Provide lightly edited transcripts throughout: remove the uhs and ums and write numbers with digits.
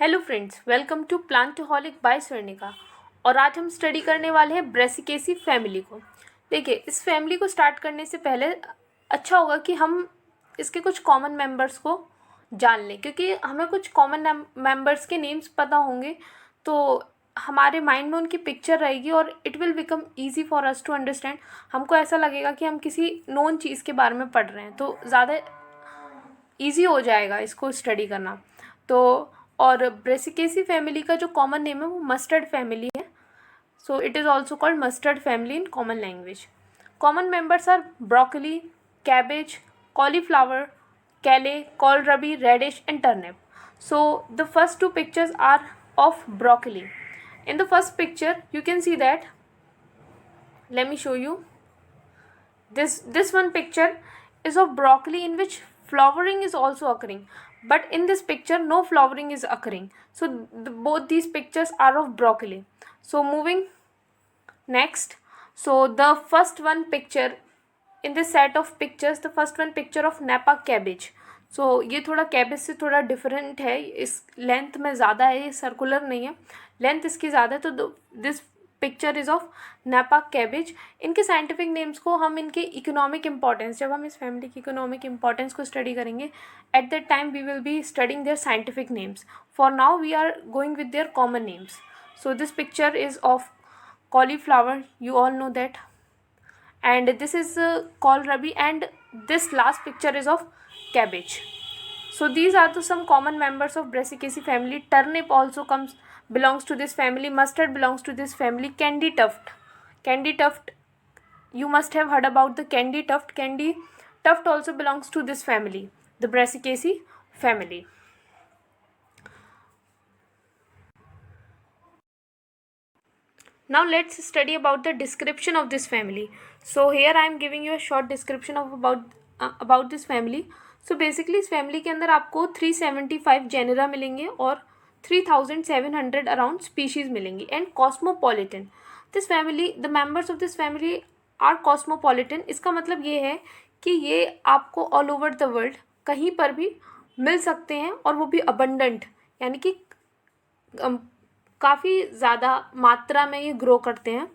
Hello friends, welcome to Plantoholic by Swarnika. और आज हम स्टडी करने वाले हैं ब्रेसिकेसी फैमिली को। देखिए, इस फैमिली को स्टार्ट करने से पहले अच्छा होगा कि हम इसके कुछ कॉमन मेंबर्स को जान लें, क्योंकि हमें कुछ कॉमन मेंबर्स के नेम्स पता होंगे तो हमारे माइंड में उनकी पिक्चर रहेगी और it will become easy for us to understand. हमको ऐसा लगेगा कि हम किसी नोन चीज़ के बारे में पढ़ रहे हैं, तो ज़्यादा ईजी हो जाएगा इसको स्टडी करना। तो और ब्रेसिकेसी फैमिली का जो कॉमन नेम है वो मस्टर्ड फैमिली है। So it is also called mustard family in common language. Common members are broccoli, cabbage, cauliflower, kale, kohlrabi, radish and turnip. So the first two pictures are of broccoli. In the first picture you can see that, let me show you. This one picture is of broccoli in which flowering is also occurring, but in this picture no flowering is occurring. So both these pictures are of broccoli. So moving next, so the first one picture in this set of pictures, the first one picture of Napa cabbage. सो ये थोड़ा cabbage से थोड़ा different है, इस length में ज़्यादा है, ये सर्कुलर नहीं है, लेंथ इसकी ज़्यादा है। तो this picture is of napa cabbage. इनके साइंटिफिक नेम्स को हम इनके इकोनॉमिक इंपॉर्टेंस, जब हम इस फैमिली की इकोनॉमिक इंपॉर्टेंस को स्टडी करेंगे, at that time we will be studying their scientific names. For now we are going with their common names. So this picture is of cauliflower, you all know that, and this is kohlrabi, and this last picture is of cabbage. So these are the some common members of Brassicaceae family. Turnip also belongs to this family. Mustard belongs to this family. Candy tuft, you must have heard about the candy tuft. Candy tuft also belongs to this family, the Brassicaceae family. Now let's study about the description of this family. So here I am giving you a short description of about this family. So basically इस family के अंदर आपको 375 genera मिलेंगे और 3700 around species मिलेंगी and cosmopolitan. This family, the members of this family are cosmopolitan. इसका मतलब ये है कि ये आपको ऑल ओवर द वर्ल्ड कहीं पर भी मिल सकते हैं और वो भी अबंडेंट, यानी कि काफ़ी ज़्यादा मात्रा में ये ग्रो करते हैं.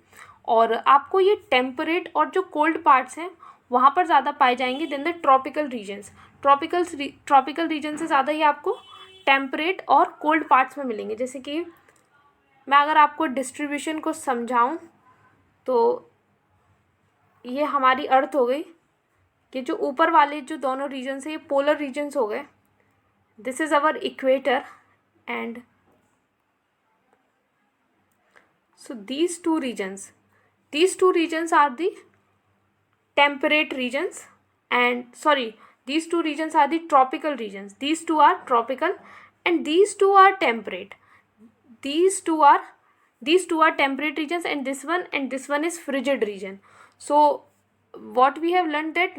और आपको ये टेम्परेट और जो कोल्ड पार्ट्स हैं वहाँ पर ज़्यादा पाए जाएंगे then the tropical regions. Tropical region से ज़्यादा ये आपको टेम्परेट और कोल्ड पार्ट्स में मिलेंगे. जैसे कि मैं अगर आपको डिस्ट्रीब्यूशन को समझाऊं तो ये हमारी अर्थ हो गई, कि जो ऊपर वाले जो दोनों रीजन्स हैं ये पोलर रीजन्स हो गए. This is our equator, and so these two regions are the temperate regions, and these two regions are the tropical regions. These two are tropical and these two are temperate. These two are temperate regions, and this one is frigid region. So what we have learned that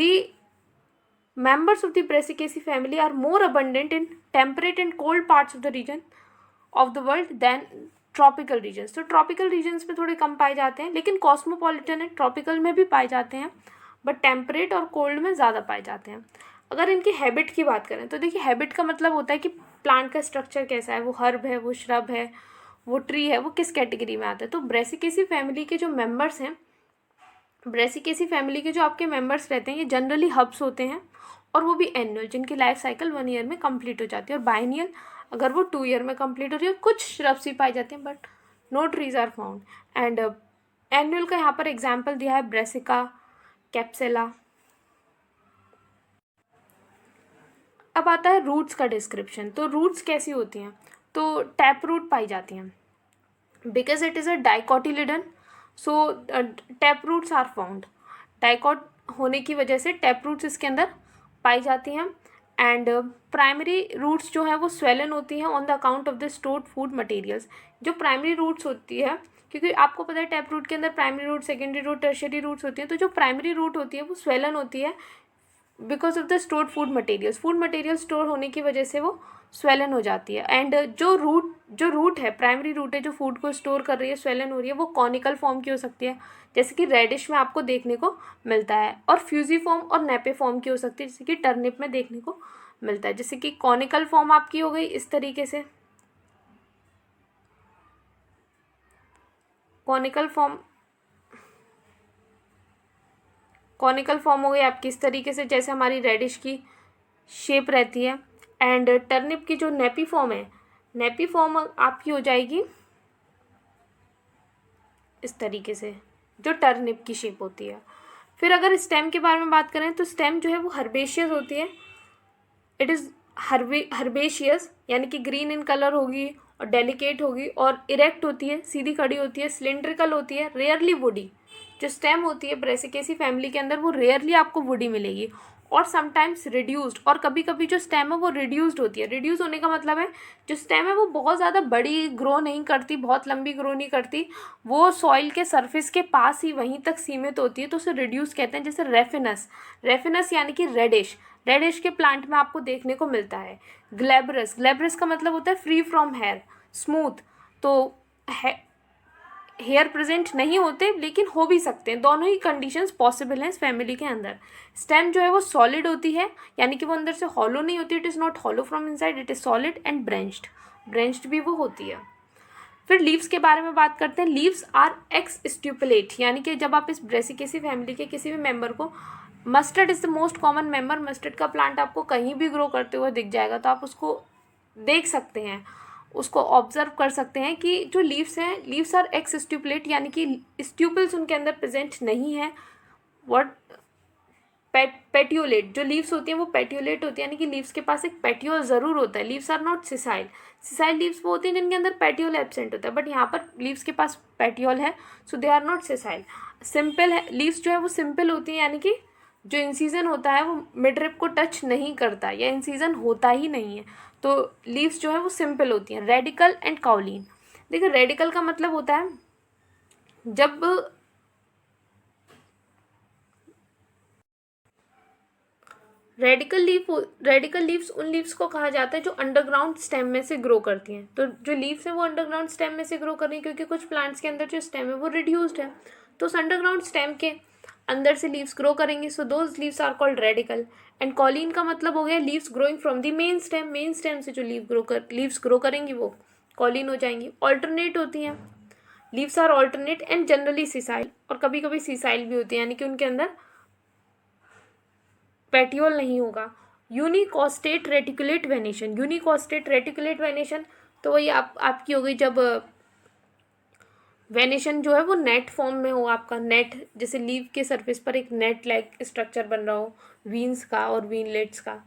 the members of the Brassicaceae family are more abundant in temperate and cold parts of the region of the world than tropical regions. तो tropical regions में थोड़े कम पाए जाते हैं, लेकिन cosmopolitan है, tropical में भी पाए जाते हैं, बट टेम्परेट और कोल्ड में ज़्यादा पाए जाते हैं. अगर इनकी हैबिट की बात करें तो देखिए, हैबिट का मतलब होता है कि प्लांट का स्ट्रक्चर कैसा है, वो हर्ब है, वो श्रब है, वो ट्री है, वो किस कैटेगरी में आता है. तो ब्रेसिकेसी फैमिली के जो मेम्बर्स हैं, ब्रेसिकेसी फैमिली के जो आपके मेम्बर्स रहते हैं, ये जनरली हब्स होते हैं, और वो भी एनुअल, जिनकी लाइफ साइकिल 1 ईयर में कंप्लीट हो जाती है, और बाइनियल अगर वो 2 ईयर में कंप्लीट हो रही है. कुछ श्रब्स भी पाई जाती हैं, but no trees are found. And annual का यहाँ पर एग्जाम्पल दिया है ब्रेसिका, कैप्सेला. अब आता है रूट्स का डिस्क्रिप्शन. तो रूट्स कैसी होती हैं, तो टैप रूट पाई जाती हैं, because it is a dicotyledon. So tap roots are found. Dicot होने की वजह से टैप रूट्स इसके अंदर पाई जाती हैं. एंड प्राइमरी रूट्स जो हैं वो स्वेलन होती हैं on the account of the stored food materials. जो प्राइमरी रूट्स होती है, क्योंकि आपको पता है टैप रूट के अंदर primary root, secondary root, tertiary roots होती हैं. तो जो प्राइमरी रूट होती है वो स्वेलन होती है because of the stored food material store होने की वजह से वो स्वेलन हो जाती है। एंड जो रूट है, प्राइमरी रूट है जो फूड को स्टोर कर रही है, स्वेलन हो रही है, वो कॉनिकल फॉर्म की हो सकती है जैसे कि रेडिश में आपको देखने को मिलता है, और फ्यूजीफॉर्म और नेपे फॉर्म की हो सकती है जैसे कि टर्निप में देखने को मिलता है। जैसे कि कॉनिकल फॉर्म आपकी हो गई इस तरीके से, कॉनिकल फॉर्म हो गई आपकी इस तरीके से जैसे हमारी रेडिश की शेप रहती है। एंड टर्निप की जो नेपी फॉर्म है, नेपी फॉर्म आपकी हो जाएगी इस तरीके से, जो टर्निप की शेप होती है। फिर अगर स्टेम के बारे में बात करें तो स्टेम जो है वो हर्बेशियस होती है। इट इज़ हर्बेशियस यानी कि ग्रीन इन कलर होगी और डेलिकेट होगी और इरेक्ट होती है, सीधी खड़ी होती है, सिलेंड्रिकल होती है, रेयरली वुडी। जो स्टेम होती है ब्रेसिकेसी फैमिली के अंदर वो रेयरली आपको वुडी मिलेगी, और समटाइम्स रिड्यूस्ड, और कभी कभी जो स्टेम है वो रिड्यूस्ड होती है। रिड्यूस होने का मतलब है जो स्टेम है वो बहुत ज़्यादा बड़ी ग्रो नहीं करती, बहुत लंबी ग्रो नहीं करती, वो सॉइल के सरफेस के पास ही वहीं तक सीमित होती है, तो उसे रिड्यूस कहते हैं। जैसे रेफिनस यानी कि रेडिश के प्लांट में आपको देखने को मिलता है। ग्लैब्रस का मतलब होता है फ्री फ्रॉम हेयर, स्मूथ, तो हेयर प्रेजेंट नहीं होते लेकिन हो भी सकते हैं, दोनों ही कंडीशंस पॉसिबल हैं इस फैमिली के अंदर। स्टेम जो है वो सॉलिड होती है यानी कि वो अंदर से हॉलो नहीं होती, it is not hollow from inside, it is solid and branched भी वो होती है। फिर लीव्स के बारे में बात करते हैं। लीव्स आर एक्स स्ट्यूपुलेट, यानी कि जब आप इस ब्रेसिकेसी फैमिली के किसी भी मेंबर को, mustard is the most common member, mustard का प्लांट आपको कहीं भी ग्रो करते हुए दिख जाएगा, तो आप उसको देख सकते हैं, उसको ऑब्जर्व कर सकते हैं कि जो लीव्स हैं, लीव्स आर एक्स स्ट्यूपुलेट यानी कि स्ट्यूपल्स उनके अंदर प्रेजेंट नहीं है। व्हाट पेट्यूलेट, जो लीव्स होती हैं वो पेट्यूलेट होती है यानी कि लीव्स के पास एक पेट्यूल ज़रूर होता है। Leaves are not sessile leaves वो होती हैं जिनके अंदर पेट्यूल एब्सेंट होता है, बट यहाँ पर लीव्स के पास पेट्यूल है, so they are not sessile. Simple है, लीव्स जो है वो सिंपल होती हैं यानी कि जो इंसीजन होता है वो मिडरिप को टच नहीं करता या इंसीजन होता ही नहीं है, तो लीव्स जो है वो सिंपल होती हैं। रेडिकल एंड काउलिन, देखिए रेडिकल का मतलब होता है जब रेडिकल लीव्स उन लीव्स को कहा जाता है जो अंडरग्राउंड स्टेम में से ग्रो करती हैं। तो जो लीव्स हैं वो अंडरग्राउंड स्टेम में से ग्रो कर रही हैं क्योंकि कुछ प्लांट्स के अंदर जो स्टेम है वो रिड्यूस्ड है, तो उस अंडरग्राउंड स्टेम के अंदर से लीव्स ग्रो करेंगी, so those leaves are called radical. And cauline का मतलब हो गया leaves growing from the main stem से जो लीव्स ग्रो करेंगी वो कॉलिन हो जाएंगी। ऑल्टरनेट होती हैं, leaves are alternate and generally sessile, और कभी कभी सिसाइल भी होती है यानी कि उनके अंदर पेट्यूल नहीं होगा। यूनिकॉस्टेट रेटिकुलेट वेनेशन, तो वही आपकी हो गई जब वेनेशन जो है वो नेट फॉर्म में हो, आपका नेट, जैसे लीव के सरफेस पर एक नेट लाइक स्ट्रक्चर बन रहा हो वीन्स का और वीनलेट्स का।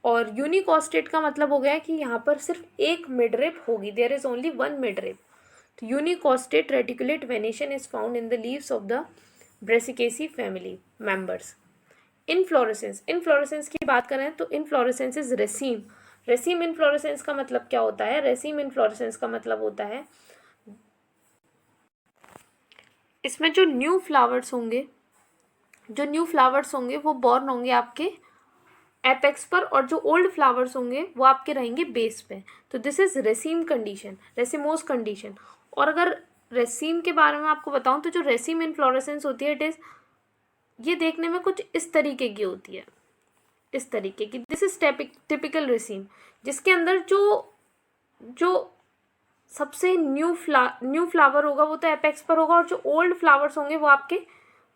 और यूनिकॉस्टेट का मतलब हो गया कि यहाँ पर सिर्फ एक मिडरिप होगी, there is only one midrib. तो unicostate reticulate venation is found in the leaves of the Brassicaceae family members. Inflorescence की बात करें तो इनफ्लोरेसेंस इज रेसीम इनफ्लोरेसेंस का मतलब क्या होता है? रेसीम इनफ्लोरेसेंस का मतलब होता है इसमें जो न्यू फ्लावर्स होंगे वो बॉर्न होंगे आपके एपेक्स पर, और जो ओल्ड फ्लावर्स होंगे वो आपके रहेंगे बेस पे। तो दिस इज रेसिमोस कंडीशन। और अगर रेसीम के बारे में आपको बताऊं तो जो रेसीम इनफ्लोरेसेंस होती है इट इज, ये देखने में कुछ इस तरीके की होती है, इस तरीके की। दिस इज टिपिकल रेसीम, जिसके अंदर जो सबसे न्यू फ्लावर होगा वो तो एपेक्स पर होगा, और जो ओल्ड फ्लावर्स होंगे वो आपके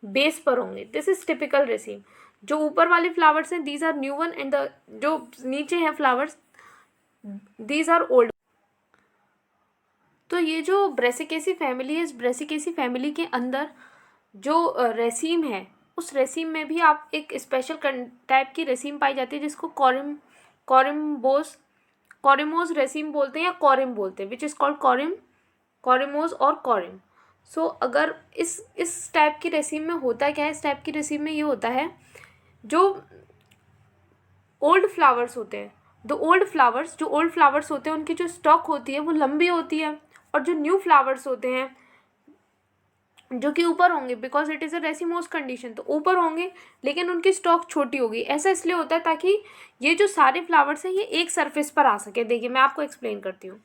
बेस पर होंगे। This is typical raceme. जो ऊपर वाले फ्लावर्स हैं these are new one, and जो नीचे हैं फ्लावर्स दीज आर ओल्ड। तो ये जो ब्रेसिकेसी फैमिली है, इस ब्रेसिकेसी फैमिली के अंदर जो रेसीम है, उस रेसीम में भी आप एक स्पेशल टाइप की रेसीम पाई जाती है जिसको कॉरिमोस रेसीम बोलते हैं या कॉरिम बोलते हैं, विच इज़ कॉल्ड कॉरिमोस और कॉरिम। सो अगर इस टाइप की रेसीम में होता क्या है, इस टाइप की रेसीम में ये होता है जो ओल्ड फ्लावर्स होते हैं, जो ओल्ड फ्लावर्स होते हैं उनकी जो स्टॉक होती है वो लंबी होती है, और जो न्यू फ्लावर्स होते हैं जो कि ऊपर होंगे, because it is a racemose condition, तो ऊपर होंगे लेकिन उनकी स्टॉक छोटी होगी। ऐसा इसलिए होता है ताकि ये जो सारे फ्लावर्स हैं ये एक सरफेस पर आ सके। देखिए मैं आपको एक्सप्लेन करती हूँ।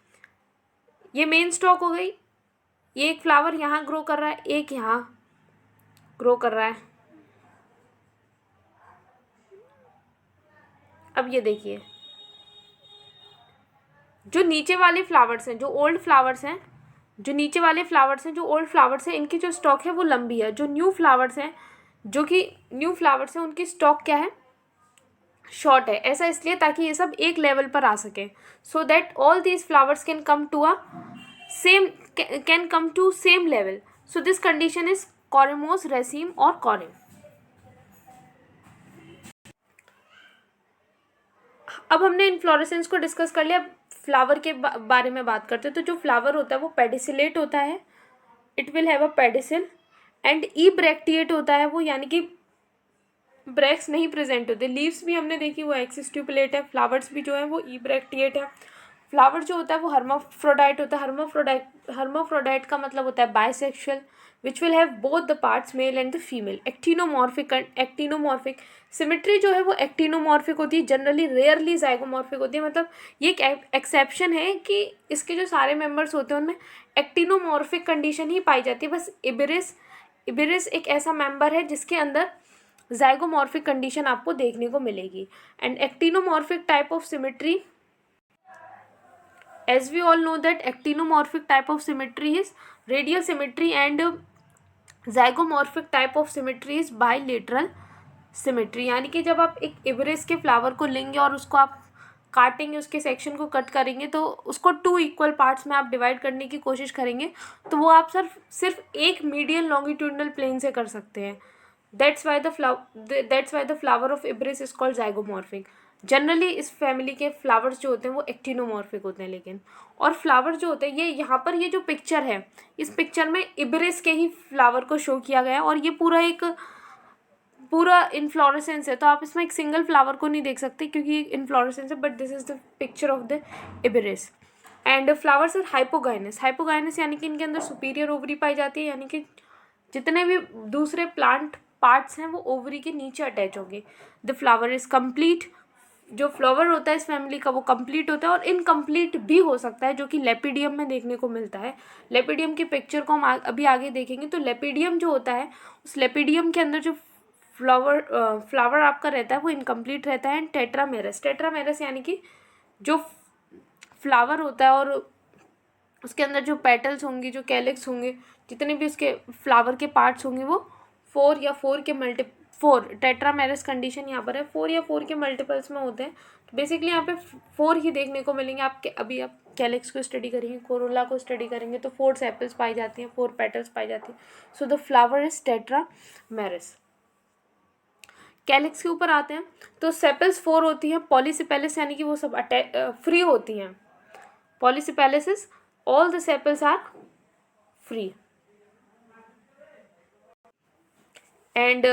ये मेन स्टॉक हो गई, ये एक फ्लावर यहाँ ग्रो कर रहा है, एक यहाँ ग्रो कर रहा है। अब ये देखिए जो नीचे वाले फ्लावर्स हैं, जो ओल्ड फ्लावर्स हैं, जो नीचे वाले फ्लावर्स हैं, जो ओल्ड फ्लावर्स हैं, इनकी जो स्टॉक है वो लंबी है। जो न्यू फ्लावर्स हैं, जो कि न्यू फ्लावर्स हैं, उनकी स्टॉक क्या है, शॉर्ट है। ऐसा इसलिए ताकि ये सब एक लेवल पर आ सके, so that all these flowers can come to a same, can come to same level. So this condition is corymbose, raceme और कॉरेम। अब हमने इन्फ्लोरेसेंस को डिस्कस कर लिया, फ्लावर के बारे में बात करते हैं। तो जो फ्लावर होता है वो पेडिसिलेट होता है, it will have a pedicel. And E bracteate होता है वो, यानी कि ब्रैक्स नहीं प्रेजेंट होते। लीव्स भी हमने देखी वो एक्सिस्ट्यूपुलेट है, फ्लावर्स भी जो है वो ई ब्रैक्टिएट है। फ्लावर जो होता है वो हर्माफ्रोडाइट होता है। हर्माफ्रोडाइट का मतलब होता है bisexual, which will have both the parts male and the female. Actinomorphic symmetry जो है वो एक्टिनोमॉर्फिक होती है, जनरली रेयरली जाइगोमॉर्फिक होती है। मतलब ये एक एक्सेप्शन है कि इसके जो सारे मेंबर्स होते हैं उनमें एक्टिनोमॉर्फिक कंडीशन ही पाई जाती है। बस इबेरिस एक ऐसा मेंबर है जिसके अंदर जाइगोमॉर्फिक कंडीशन आपको देखने को मिलेगी। And actinomorphic type of symmetry, as we all know that actinomorphic type of symmetry is radial symmetry and zygomorphic type of symmetry is bilateral symmetry। यानी कि जब आप एक इबरिस के फ्लावर को लेंगे और उसको आप काटेंगे, उसके सेक्शन को कट करेंगे, तो उसको 2 इक्वल पार्ट्स में आप डिवाइड करने की कोशिश करेंगे, तो वो आप सिर्फ एक मीडियन लॉन्गिट्यूडनल प्लेन से कर सकते हैं। That's why the flower of Iberis is called zygomorphic. Generally इस फैमिली के फ्लावर्स जो होते हैं वो एक्टिनोमॉर्फिक होते हैं। लेकिन और फ्लावर जो होते हैं, ये यहाँ पर ये जो पिक्चर है, इस पिक्चर में इबरिस के ही फ्लावर को शो किया गया है और ये पूरा इन्फ्लोरेसेंस है। तो आप इसमें एक सिंगल फ्लावर को नहीं देख सकते क्योंकि इन्फ्लोरेसेंस है, but this is the picture of the Iberis. And flowers are hypogynous यानी कि इनके अंदर सुपीरियर ओवरी पाई जाती है, यानी कि जितने भी दूसरे प्लांट पार्ट्स हैं वो ओवरी के नीचे अटैच होंगे। द फ्लावर इज कंप्लीट, जो फ्लावर होता है इस फैमिली का वो कंप्लीट होता है और इनकम्प्लीट भी हो सकता है, जो कि लेपिडियम में देखने को मिलता है। लेपिडियम की पिक्चर को हम अभी आगे देखेंगे। तो लेपिडियम जो होता है, उस लेपिडियम के अंदर जो फ्लावर आपका रहता है वो इनकम्प्लीट रहता है। एंड टेट्रामेरस यानी कि जो फ्लावर होता है और उसके अंदर जो पेटल्स होंगी, जो कैलिक्स होंगे, जितने भी उसके फ्लावर के पार्ट्स होंगे वो 4 टेट्रामेरस कंडीशन यहाँ पर है, 4 या 4 के मल्टीपल्स में होते हैं। तो बेसिकली यहाँ पे 4 ही देखने को मिलेंगे। अभी आप कैलिक्स को स्टडी करेंगे, कोरोला को स्टडी करेंगे तो 4 सेपल्स पाई जाती हैं, 4 पेटल्स पाई जाती हैं। So the flower is tetramerous. Calyx के ऊपर आते हैं तो सेपल्स 4 होती हैं। पॉलीसिपेलिस यानी कि वो सब फ्री होती हैं। Polysepalous is all the sepals are free. And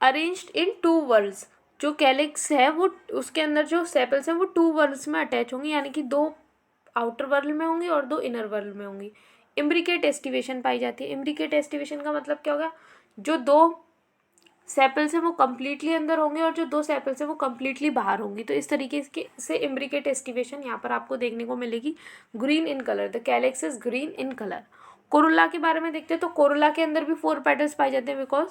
arranged in 2 whorls. जो कैलिक्स है वो उसके अंदर जो सेपल्स हैं वो 2 वर्ल्स में अटैच होंगी, यानी कि 2 आउटर वर्ल्ड में होंगी और 2 इनर वर्ल्ड में होंगी। इम्ब्रिकेट एस्टिवेशन पाई जाती है। इम्ब्रिकेट एस्टिवेशन का मतलब क्या होगा, जो 2 सेपल्स हैं वो कम्प्लीटली अंदर होंगे और जो 2 सेपल्स हैं वो कम्प्लीटली बाहर होंगी। तो इस तरीके से इम्ब्रिकेट एस्टिवेशन यहाँ पर आपको देखने को मिलेगी। Green in colour, the calyx is green in colour. Corolla के बारे में देखते हैं तो कोरोला के अंदर भी 4 पेटल्स पाए जाते हैं, because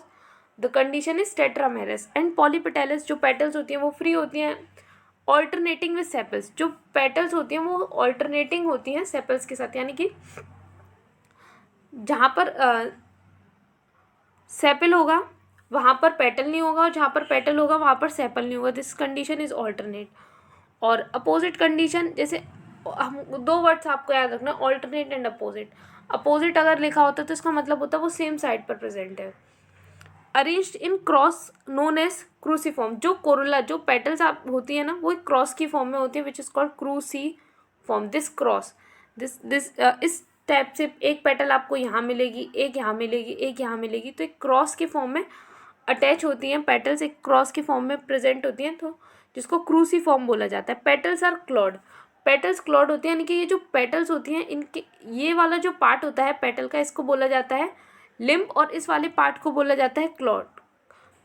the condition is tetramerous. And polypetalous, जो पेटल्स होती हैं वो फ्री होती हैं ऑल्टरनेटिंग विद सेपल्स। जो पेटल्स होती हैं वो ऑल्टरनेटिंग होती हैं सेपल्स के साथ, यानी कि जहाँ पर सेपल होगा वहाँ पर पेटल नहीं होगा और जहाँ पर पेटल होगा वहाँ पर सेपल नहीं होगा। This condition is alternate. और अपोजिट कंडीशन, जैसे हम 2 वर्ड्स आपको याद रखना, ऑल्टरनेट एंड अपोजिट। अपोजिट अगर लिखा होता है तो इसका मतलब होता है वो सेम साइड पर प्रेजेंट है। Arranged in cross known as cruciform. जो कोरोला, जो पेटल्स आप होती है ना, वो एक क्रॉस की फॉर्म में होती है, which is called cruciform. This cross इस टाइप से एक पेटल आपको यहाँ मिलेगी, एक यहाँ मिलेगी, एक यहाँ मिलेगी, तो एक क्रॉस की फॉर्म में अटैच होती हैं। पेटल्स एक क्रॉस की फॉर्म में प्रेजेंट होती हैं, तो जिसको क्रूसीफॉर्म बोला जाता है। Petals are clawed. Petals clawed होते हैं, यानी कि ये जो पेटल्स होती हैं इनके ये वाला जो पार्ट होता है पेटल का, इसको बोला जाता है लिम्ब, और इस वाले पार्ट को बोला जाता है क्लॉड।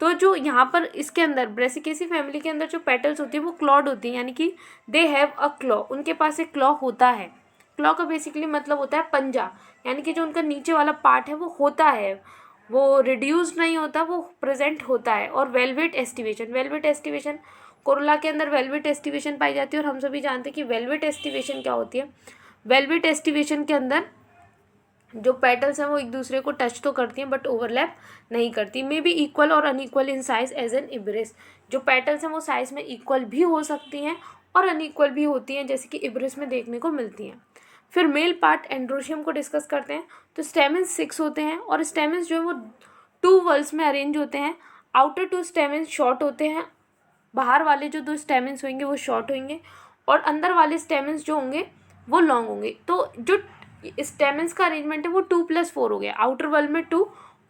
तो जो यहाँ पर इसके अंदर ब्रेसिकेसी फैमिली के अंदर जो पेटल्स होती है वो क्लॉड होती है, यानी कि दे हैव अ क्लॉ, उनके पास एक क्लॉ होता है। क्लॉ का बेसिकली मतलब होता है पंजा, यानी कि जो उनका नीचे वाला पार्ट है वो होता है, वो रिड्यूस नहीं होता, वो प्रेजेंट होता है। और velvet aestivation, velvet aestivation Corolla के अंदर वेलवेट एस्टिवेशन पाई जाती है, और हम सभी जानते हैं कि वेलवेट एस्टिवेशन क्या होती है। वेलवेट एस्टिवेशन के अंदर जो पेटल्स हैं वो एक दूसरे को टच तो करती हैं बट ओवरलैप नहीं करती। मे बी इक्वल और unequal in size as in Iberis, जो पेटल्स हैं वो साइज में इक्वल भी हो सकती हैं और अनइक्वल भी होती हैं, जैसे कि इब्रिस में देखने को मिलती हैं। फिर मेल पार्ट एंड्रोशियम को डिस्कस करते हैं। तो स्टेमेंस 6 होते हैं, और स्टेमेंस जो है वो 2 वल्स में अरेंज होते हैं। आउटर 2 स्टेमेंस शॉर्ट होते हैं, बाहर वाले जो 2 स्टेमेंस होंगे वो शॉर्ट होंगे, और अंदर वाले स्टेमेंस जो होंगे वो लॉन्ग होंगे। तो जो स्टेमेंस का अरेंजमेंट है वो 2+4 हो गया, आउटर वर्ल में 2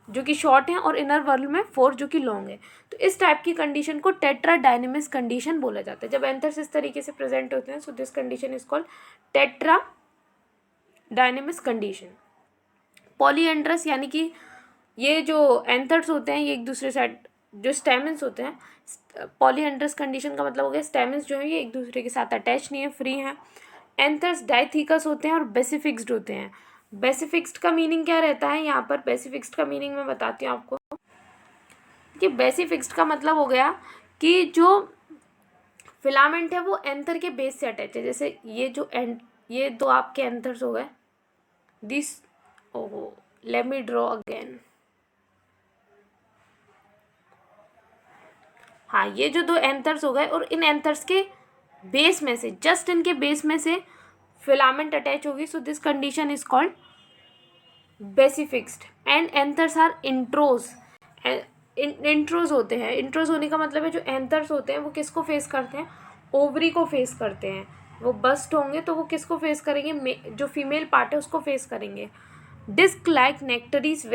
जो कि शॉर्ट हैं और इनर वर्ल में 4 जो कि लॉन्ग है। तो इस टाइप की कंडीशन को टेट्रा डायनेमिक्स कंडीशन बोला जाता है। जब एंथर्स इस तरीके से प्रेजेंट होते हैं, सो this condition is called tetra dynamics condition. Polyandrous, यानी कि ये जो एंथर्स होते हैं ये एक दूसरे साइड जो स्टेमेंस होते हैं, पॉलीएंड्रस कंडीशन का मतलब हो गया स्टेमेंस जो है ये एक दूसरे के साथ अटैच नहीं है, फ्री हैं। एंथर्स डाइथिकस होते हैं और बेसिफिक्स्ड होते हैं। बेसिफिक्स्ड का मीनिंग क्या रहता है यहाँ पर, बेसिफिक्स्ड का मीनिंग मैं बताती हूँ आपको कि बेसिफिक्स्ड का मतलब हो गया कि जो फिलामेंट है वो एंथर के बेस से अटैच है। जैसे ये दो आपके एंथर्स हो गए, दिस, ओहो लेट मी ड्रॉ अगेन, हाँ ये जो 2 एंथर्स हो गए, और इन एंथर्स के बेस में से, जस्ट इनके बेस में से फिलामेंट अटैच होगी, so this condition is called basifixed. And anthers are introrse, introrse होते हैं। इंट्रोज होने का मतलब है जो एंथर्स होते हैं वो किसको फेस करते हैं, ओवरी को फेस करते हैं। वो बस्ट होंगे तो वो किसको फेस करेंगे, जो फीमेल पार्ट है उसको फेस करेंगे। Disc like nectaries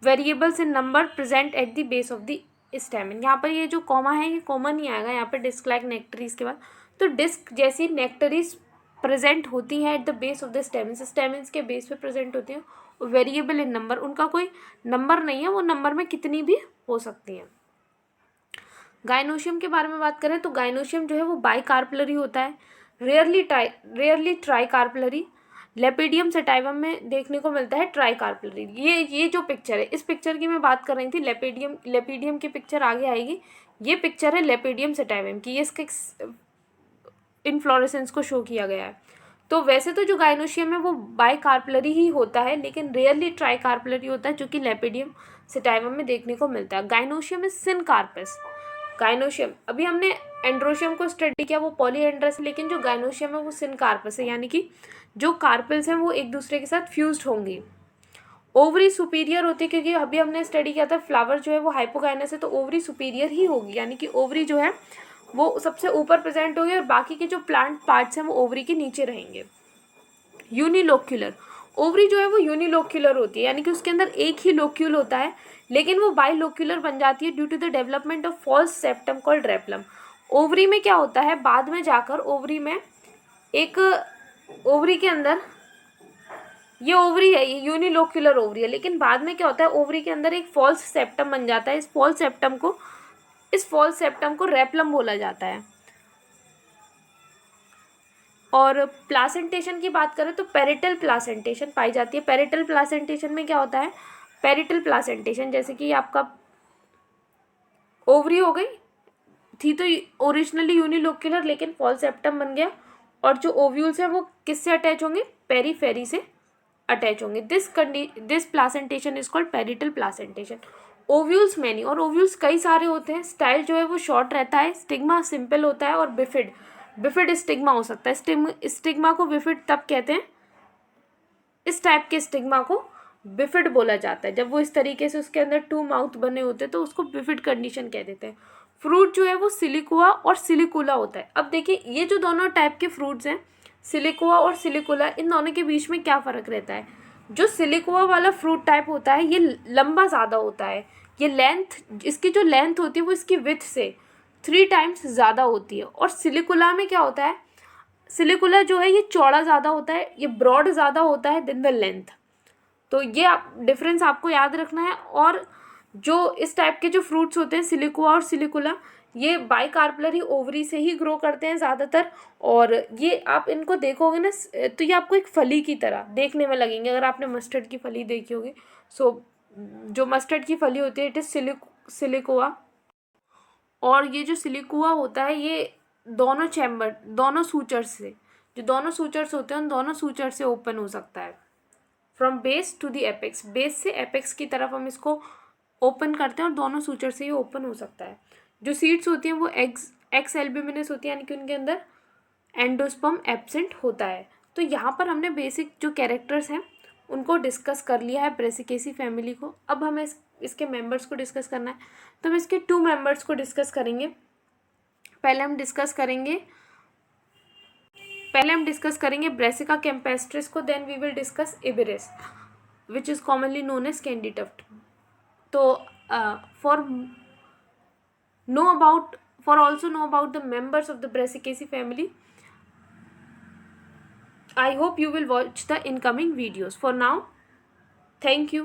variables in number present at the base of the stamen. यहाँ पर ये जो कॉमा है ये कॉमन नहीं आएगा यहाँ पर डिस्क लाइक नेक्टरीज के बाद। तो डिस्क जैसी नेक्टरीज प्रेजेंट होती हैं eight the base of the stamens, stamens के बेस पे प्रेजेंट होती हैं। वेरिएबल इन नंबर, उनका कोई नंबर नहीं है, वो नंबर में कितनी भी हो सकती हैं। गाइनोशियम के बारे में बात करें तो गाइनोशियम जो है वो बाइकार्पलरी होता है, रेयरली ट्राइकार्पलरी। लेपिडियम सेटाइवम में देखने को मिलता है ट्राइकार्पलरी। ये जो पिक्चर है, इस पिक्चर की मैं बात कर रही थी, लेपिडियम की पिक्चर आगे आएगी। ये पिक्चर है लेपिडियम सेटाइवम की, ये इसके इन्फ्लोरेसेंस को शो किया गया है। तो वैसे तो जो गाइनोशियम है वो बाइकार्पलरी ही होता है, लेकिन रेयरली ट्राइकार्पलरी होता है, जो कि लेपिडियम सेटाइवम में देखने को मिलता है। Gynoecium is syncarpous. गाइनोशियम, अभी हमने एंड्रोशियम को स्टडी किया, वो पॉलीएंड्रस, लेकिन जो गाइनोशियम है वो सिनकार्पस है, यानी कि जो कार्पेल्स हैं वो एक दूसरे के साथ फ्यूज्ड होंगी। ओवरी सुपीरियर होती है, क्योंकि अभी हमने स्टडी किया था फ्लावर जो है वो हाइपोगाइनस है, तो ओवरी सुपीरियर ही होगी, यानी कि ओवरी जो है वो सबसे ऊपर प्रेजेंट होगी और बाकी के जो प्लांट पार्ट्स हैं वो ओवरी के नीचे रहेंगे। यूनिलोक्यूलर, ओवरी जो है वो यूनिलोक्यूलर होती है, यानी कि उसके अंदर एक ही लोक्यूल होता है, लेकिन वो बाइलोक्यूलर बन जाती है due to the development of false septum called replum. Ovary में क्या होता है, बाद में जाकर ओवरी में एक, ओवरी के अंदर ये ओवरी है, ये यूनिलोक्यूलर ओवरी है, लेकिन बाद में क्या होता है, ओवरी के अंदर एक फॉल्स सेप्टम बन जाता है। इस फॉल्स सेप्टम को रेपलम बोला जाता है। और प्लासेंटेशन की बात करें तो पेरिटल प्लासेंटेशन पाई जाती है। पेरिटल प्लासेंटेशन में क्या होता है, पेरिटल प्लासेंटेशन जैसे कि आपका ओवरी हो गई थी तो ओरिजिनली यूनिलोक्यूलर, लेकिन फॉल्स सेप्टम बन गया, और जो ओव्यूल्स हैं वो किससे अटैच होंगे, पेरीफेरी से अटैच होंगे। This placentation is called parietal placentation. Ovules many, और ओव्यूल्स कई सारे होते हैं। स्टाइल जो है वो शॉर्ट रहता है, स्टिग्मा सिंपल होता है, और बिफिड स्टिग्मा हो सकता है। स्टिग्मा को बिफिड तब कहते हैं, इस टाइप के स्टिग्मा को बिफिड बोला जाता है, जब वो इस तरीके से उसके अंदर 2 माउथ बने होते हैं तो उसको बिफिड कंडीशन कह देते हैं। फ्रूट जो है वो सिलिकुआ और सिलिकुला होता है। अब देखिए ये जो दोनों टाइप के फ्रूट्स हैं, सिलिकुआ और सिलिकुला, इन दोनों के बीच में क्या फ़र्क रहता है। जो सिलिकुआ वाला फ्रूट टाइप होता है ये लंबा ज़्यादा होता है, ये लेंथ, इसकी जो लेंथ होती है वो इसकी विड्थ से 3 टाइम्स ज़्यादा होती है। और सिलिकुला में क्या होता है, सिलिकुला जो है ये चौड़ा ज़्यादा होता है, ये ब्रॉड ज़्यादा होता है देन द लेंथ। तो ये आप डिफरेंस आपको याद रखना है। और जो इस टाइप के जो फ्रूट्स होते हैं सिलिकुआ और सिलिकुला, ये बाइकार्पलरी ओवरी से ही ग्रो करते हैं ज़्यादातर। और ये आप इनको देखोगे ना तो ये आपको एक फली की तरह देखने में लगेंगे, अगर आपने मस्टर्ड की फली देखी होगी। सो जो मस्टर्ड की फली होती है इट इज़ सिलिकुआ। और ये जो सिलिकुआ होता है ये दोनों चैम्बर, दोनों सूचर्स से, जो दोनों सूचर्स होते हैं उन दोनों सूचर से ओपन हो सकता है। From base to the apex, base से एपेक्स की तरफ हम इसको ओपन करते हैं और दोनों सूचर से ये ओपन हो सकता है। जो सीड्स होती हैं वो एक्स एल्ब्यूमिनस होती है, यानी कि उनके अंदर एंडोस्पर्म एब्सेंट होता है। तो यहाँ पर हमने बेसिक जो कैरेक्टर्स हैं उनको डिस्कस कर लिया है ब्रेसिकेसी फैमिली को। अब हमें इसके मेंबर्स को डिस्कस करना है, तो हम इसके 2 मेंबर्स को डिस्कस करेंगे। पहले हम डिस्कस करेंगे ब्रेसिका कैम्पेस्ट्रिस को, then we will discuss Iberis which is commonly known as candytuft. तो for also know about the members of the Brassicaceae family, I hope you will watch the incoming videos. For now, thank you.